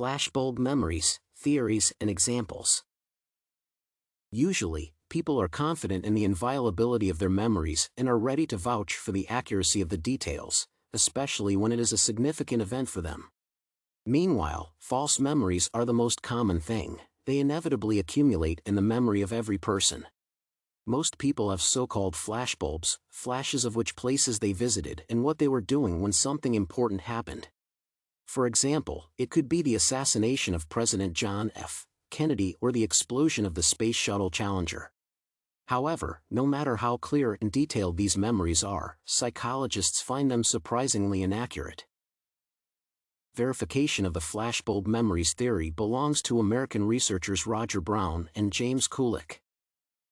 Flashbulb memories, theories and examples. Usually, people are confident in the inviolability of their memories and are ready to vouch for the accuracy of the details, especially when it is a significant event for them. Meanwhile, false memories are the most common thing. They inevitably accumulate in the memory of every person. Most people have so-called flashbulbs, flashes of which places they visited and what they were doing when something important happened. For example, it could be the assassination of President John F. Kennedy or the explosion of the Space Shuttle Challenger. However, no matter how clear and detailed these memories are, psychologists find them surprisingly inaccurate. Verification of the flashbulb memories theory belongs to American researchers Roger Brown and James Kulik.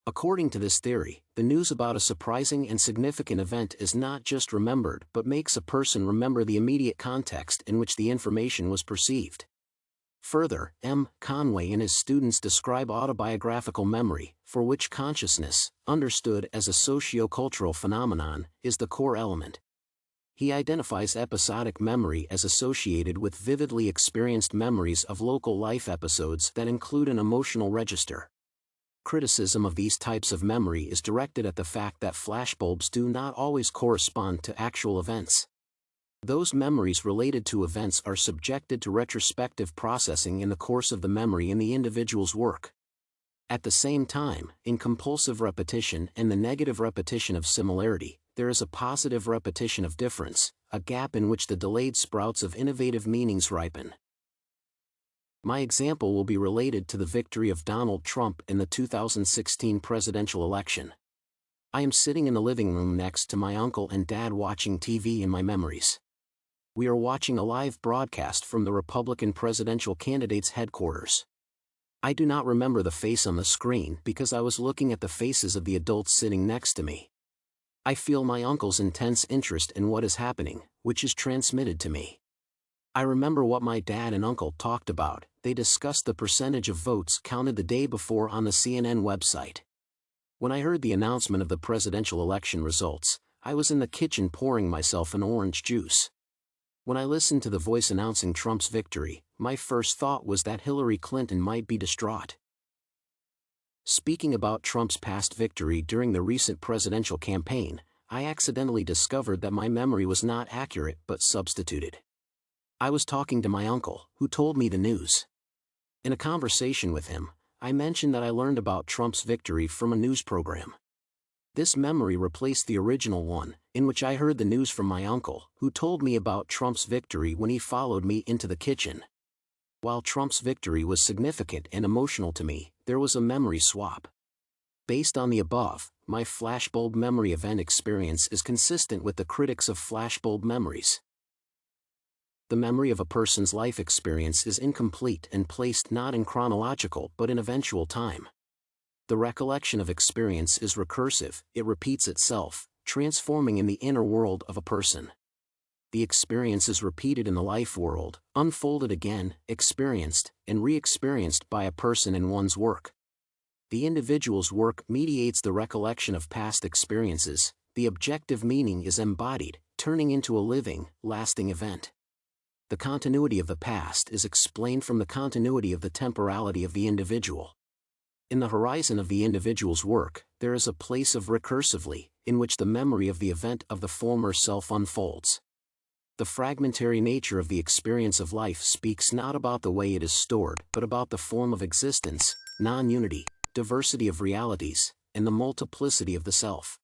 According to this theory, the news about a surprising and significant event is not just remembered but makes a person remember the immediate context in which the information was perceived. Further, Conway and his students describe autobiographical memory, for which consciousness, understood as a socio-cultural phenomenon, is the core element. He identifies episodic memory as associated with vividly experienced memories of local life episodes that include an emotional register. Criticism of these types of memory is directed at the fact that flashbulbs do not always correspond to actual events. Those memories related to events are subjected to retrospective processing in the course of the memory in the individual's work. At the same time, in compulsive repetition and the negative repetition of similarity, there is a positive repetition of difference, a gap in which the delayed sprouts of innovative meanings ripen. My example will be related to the victory of Donald Trump in the 2016 presidential election. I am sitting in the living room next to my uncle and dad watching TV in my memories. We are watching a live broadcast from the Republican presidential candidate's headquarters. I do not remember the face on the screen because I was looking at the faces of the adults sitting next to me. I feel my uncle's intense interest in what is happening, which is transmitted to me. I remember what my dad and uncle talked about. They discussed the percentage of votes counted the day before on the CNN website. When I heard the announcement of the presidential election results, I was in the kitchen pouring myself an orange juice. When I listened to the voice announcing Trump's victory, my first thought was that Hillary Clinton might be distraught. Speaking about Trump's past victory during the recent presidential campaign, I accidentally discovered that my memory was not accurate but substituted. I was talking to my uncle, who told me the news. In a conversation with him, I mentioned that I learned about Trump's victory from a news program. This memory replaced the original one, in which I heard the news from my uncle, who told me about Trump's victory when he followed me into the kitchen. While Trump's victory was significant and emotional to me, there was a memory swap. Based on the above, my flashbulb memory event experience is consistent with the critics of flashbulb memories. The memory of a person's life experience is incomplete and placed not in chronological but in eventual time. The recollection of experience is recursive, it repeats itself, transforming in the inner world of a person. The experience is repeated in the life world, unfolded again, experienced, and re-experienced by a person in one's work. The individual's work mediates the recollection of past experiences, the objective meaning is embodied, turning into a living, lasting event. The continuity of the past is explained from the continuity of the temporality of the individual. In the horizon of the individual's work, there is a place of recursively, in which the memory of the event of the former self unfolds. The fragmentary nature of the experience of life speaks not about the way it is stored but about the form of existence, non-unity, diversity of realities, and the multiplicity of the self.